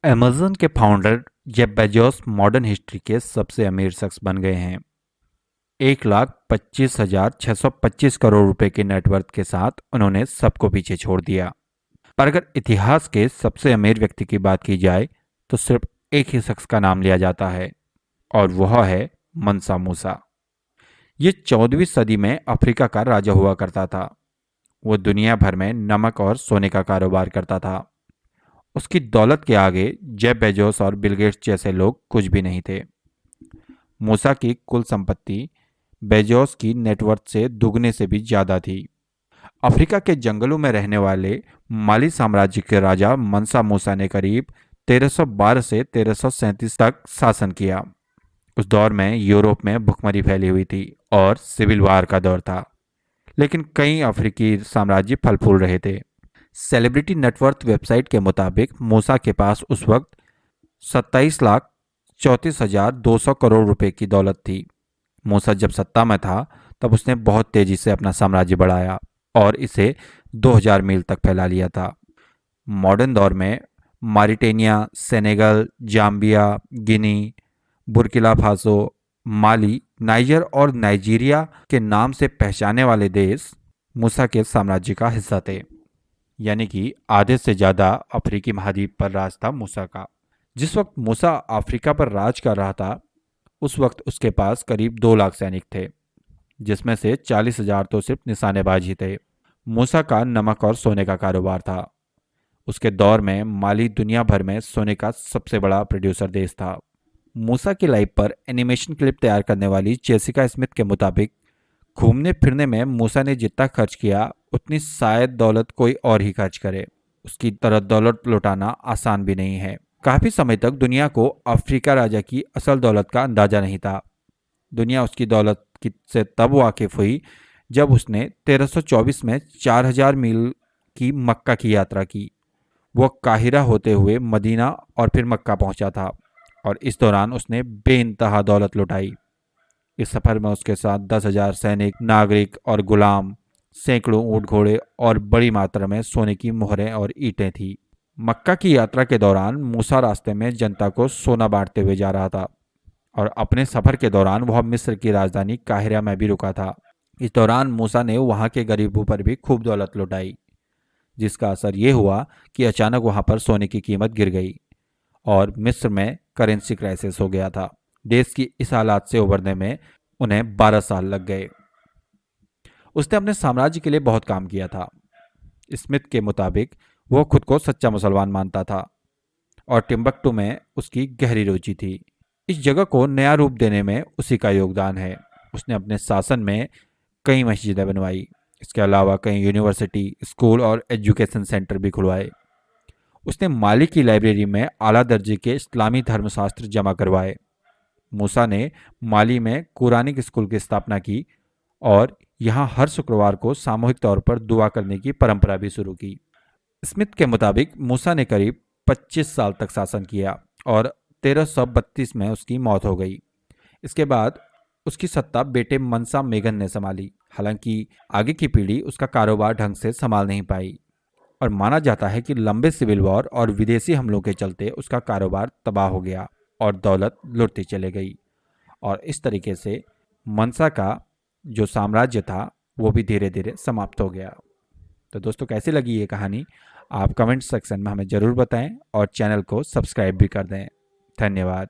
Amazon के founder Jeff Bezos modern history के सबसे अमीर शख्स बन गए हैं। 1,25,625 करोड़ रुपए के नेटवर्थ के साथ उन्होंने सबको पीछे छोड़ दिया। पर अगर इतिहास के सबसे अमीर व्यक्ति की बात की जाए तो सिर्फ एक ही शख्स का नाम लिया जाता है और वह है मनसा मूसा। ये 14वीं सदी में अफ्रीका का राजा हुआ करता था। वो दुनिया भर में नमक और सोने का कारोबार करता था। उसकी दौलत के आगे जेफ बेजोस और बिल गेट्स जैसे लोग कुछ भी नहीं थे। मूसा की कुल संपत्ति बेजोस की नेटवर्थ से दुगने से भी ज्यादा थी। अफ्रीका के जंगलों में रहने वाले माली साम्राज्य के राजा मनसा मूसा ने करीब 1312 से 1337 तक शासन किया। उस दौर में यूरोप में भुखमरी फैली हुई थी और सिविल वार का दौर था, लेकिन कई अफ्रीकी साम्राज्य फल फूल रहे थे। सेलिब्रिटी नेटवर्थ वेबसाइट के मुताबिक मूसा के पास उस वक्त 27,34,200 करोड़ रुपए की दौलत थी। मूसा जब सत्ता में था तब उसने बहुत तेजी से अपना साम्राज्य बढ़ाया और इसे 2000 मील तक फैला लिया था। मॉडर्न दौर में मारिटेनिया, सेनेगल, जाम्बिया, गिनी, बुर्किना फासो, माली, नाइजर और नाइजीरिया के नाम से पहचाने वाले देश मूसा के साम्राज्य का हिस्सा थे। यानी कि आधे से ज़्यादा अफ्रीकी महाद्वीप पर राज था मूसा का। जिस वक्त मूसा अफ्रीका पर राज कर रहा था उस वक्त उसके पास करीब 2 लाख सैनिक थे, जिसमें से 40,000 तो सिर्फ निशानेबाज ही थे। मूसा का नमक और सोने का कारोबार था। उसके दौर में माली दुनिया भर में सोने का सबसे बड़ा प्रोड्यूसर देश था। मूसा की लाइफ पर एनिमेशन क्लिप तैयार करने वाली जेसिका स्मिथ के मुताबिक घूमने फिरने में मूसा ने जितना खर्च किया उतनी शायद दौलत कोई और ही खर्च करे। उसकी तरह दौलत लुटाना आसान भी नहीं है। काफी समय तक दुनिया को अफ्रीका राजा की असल दौलत का अंदाजा नहीं था। दुनिया उसकी दौलत से तब वाकिफ हुई जब उसने 1324 में 4000 मील की मक्का की यात्रा की। वह काहिरा होते हुए मदीना और फिर मक्का पहुंचा था और इस दौरान उसने बेइंतहा दौलत लुटाई। इस सफर में उसके साथ 10,000 सैनिक, नागरिक और गुलाम, सैकड़ों ऊंट घोड़े और बड़ी मात्रा में सोने की मोहरें और ईंटें थी। मक्का की यात्रा के दौरान मूसा रास्ते में जनता को सोना बांटते हुए जा रहा था और अपने सफर के दौरान वह मिस्र की राजधानी काहिरा में भी रुका था। इस दौरान मूसा ने वहां के गरीबों पर भी खूब दौलत लुटाई, जिसका असर ये हुआ कि अचानक वहां पर सोने की कीमत गिर गई और मिस्र में करेंसी क्राइसिस हो गया था। देश की इस हालात से उबरने में उन्हें 12 साल लग गए। उसने अपने साम्राज्य के लिए बहुत काम किया था। स्मिथ के मुताबिक वो खुद को सच्चा मुसलमान मानता था और टिम्बकटू में उसकी गहरी रुचि थी। इस जगह को नया रूप देने में उसी का योगदान है। उसने अपने शासन में कई मस्जिदें बनवाई। इसके अलावा कई यूनिवर्सिटी, स्कूल और एजुकेशन सेंटर भी खुलवाए। उसने माली की लाइब्रेरी में आला दर्जे के इस्लामी धर्मशास्त्र जमा करवाए। मूसा ने माली में कुरानिक स्कूल की स्थापना की और यहाँ हर शुक्रवार को सामूहिक तौर पर दुआ करने की परंपरा भी शुरू की। स्मिथ के मुताबिक मूसा ने करीब 25 साल तक शासन किया और 1332 में उसकी मौत हो गई। इसके बाद उसकी सत्ता बेटे मनसा मेगन ने संभाली। हालांकि आगे की पीढ़ी उसका कारोबार ढंग से संभाल नहीं पाई और माना जाता है कि लंबे सिविल वॉर और विदेशी हमलों के चलते उसका कारोबार तबाह हो गया और दौलत लुटती चले गई और इस तरीके से मनसा का जो साम्राज्य था वो भी धीरे धीरे समाप्त हो गया। तो दोस्तों, कैसी लगी ये कहानी आप कमेंट सेक्शन में हमें ज़रूर बताएं और चैनल को सब्सक्राइब भी कर दें। धन्यवाद।